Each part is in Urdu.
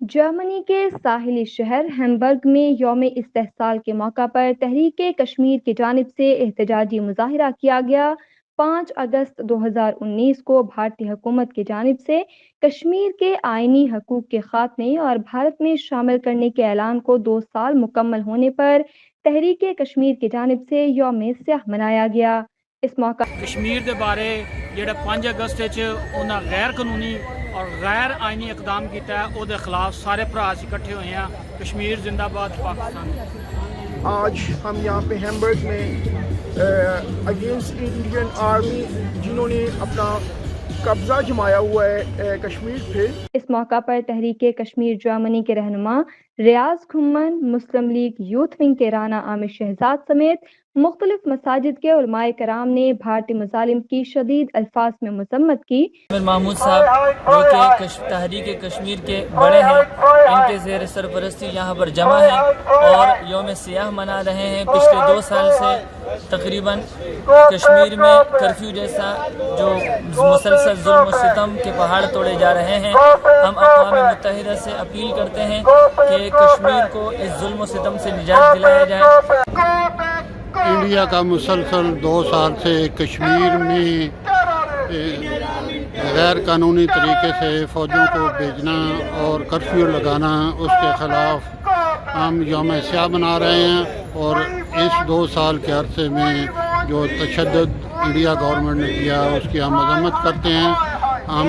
جرمنی کے ساحلی شہر ہیمبرگ میں یوم استحصال کے موقع پر تحریک کشمیر کی جانب سے احتجاجی مظاہرہ کیا گیا۔ 5 اگست 2019 کو بھارتی حکومت کی جانب سے کشمیر کے آئینی حقوق کے خاتمے اور بھارت میں شامل کرنے کے اعلان کو 2 سال مکمل ہونے پر تحریک کشمیر کی جانب سے یوم سیاہ منایا گیا۔ اس موقع کشمیر دے بارے جڑا 5 اگست انہاں غیر قانونی اور غیر آئینی اقدام کیتا ہے او دے خلاف سارے بھرا اکٹھے ہوئے ہیں۔ کشمیر زندہ باد، پاکستان۔ آج ہم یہاں پہ ہیمبرگ میں اگینسٹ انڈین آرمی جنہوں نے اپنا قبضہ جمایا ہوا ہے کشمیر پہ۔ اس موقع پر تحریک کشمیر جرمنی کے رہنما ریاض کھمن، مسلم لیگ یوتھ ونگ کے رانا عامر شہزاد سمیت مختلف مساجد کے علماء کرام نے بھارتی مظالم کی شدید الفاظ میں مذمت کی۔ عامر محمود صاحب جو کہ تحریک کشمیر کے بڑے ہیں، ان کے زیر سرپرستی یہاں پر جمع ہیں اور یوم سیاہ منا رہے ہیں۔ پچھلے 2 سال سے تقریباً کشمیر میں کرفیو جیسا جو مسلسل ظلم و ستم کے پہاڑ توڑے جا رہے ہیں۔ ہم اقوام متحدہ سے اپیل کرتے ہیں کہ کشمیر کو اس ظلم و ستم سے نجات دلایا جائے۔ انڈیا کا مسلسل 2 سال سے کشمیر میں غیر قانونی طریقے سے فوجوں کو بھیجنا اور کرفیو لگانا، اس کے خلاف ہم یوم سیاہ منا رہے ہیں اور اس 2 سال کے عرصے میں جو تشدد انڈیا گورنمنٹ نے کیا اس کی ہم مذمت کرتے ہیں۔ ہم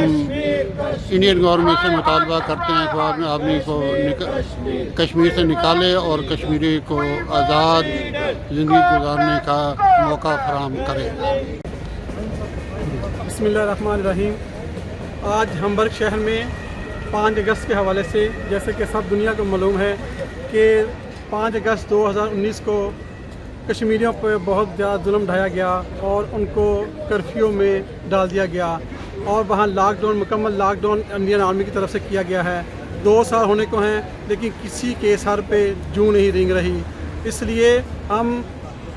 انڈین گورنمنٹ سے مطالبہ کرتے ہیں کہ وہ اپنے آدمی کو کشمیر سے نکالے اور کشمیری کو آزاد زندگی گزارنے کا موقع فراہم کرے۔ بسم اللہ الرحمن الرحیم۔ آج ہیمبرگ شہر میں 5 اگست کے حوالے سے جیسے کہ سب دنیا کو معلوم ہے کہ 5 اگست 2019 کو کشمیریوں پہ بہت زیادہ ظلم ڈھایا گیا اور ان کو کرفیو میں ڈال دیا گیا اور وہاں لاک ڈاؤن، مکمل لاک ڈاؤن انڈین آرمی کی طرف سے کیا گیا ہے۔ 2 سال ہونے کو ہیں لیکن کسی کے سر پہ جوں نہیں رنگ رہی۔ اس لیے ہم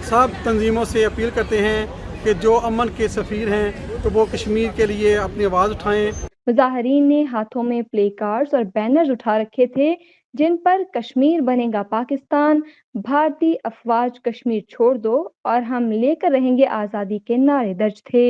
سب تنظیموں سے اپیل کرتے ہیں کہ جو امن کے سفیر ہیں تو وہ کشمیر کے لیے اپنی آواز اٹھائیں۔ مظاہرین نے ہاتھوں میں پلے کارڈز اور بینرز اٹھا رکھے تھے جن پر کشمیر بنے گا پاکستان، بھارتی افواج کشمیر چھوڑ دو اور ہم لے کر رہیں گے آزادی کے نعرے درج تھے۔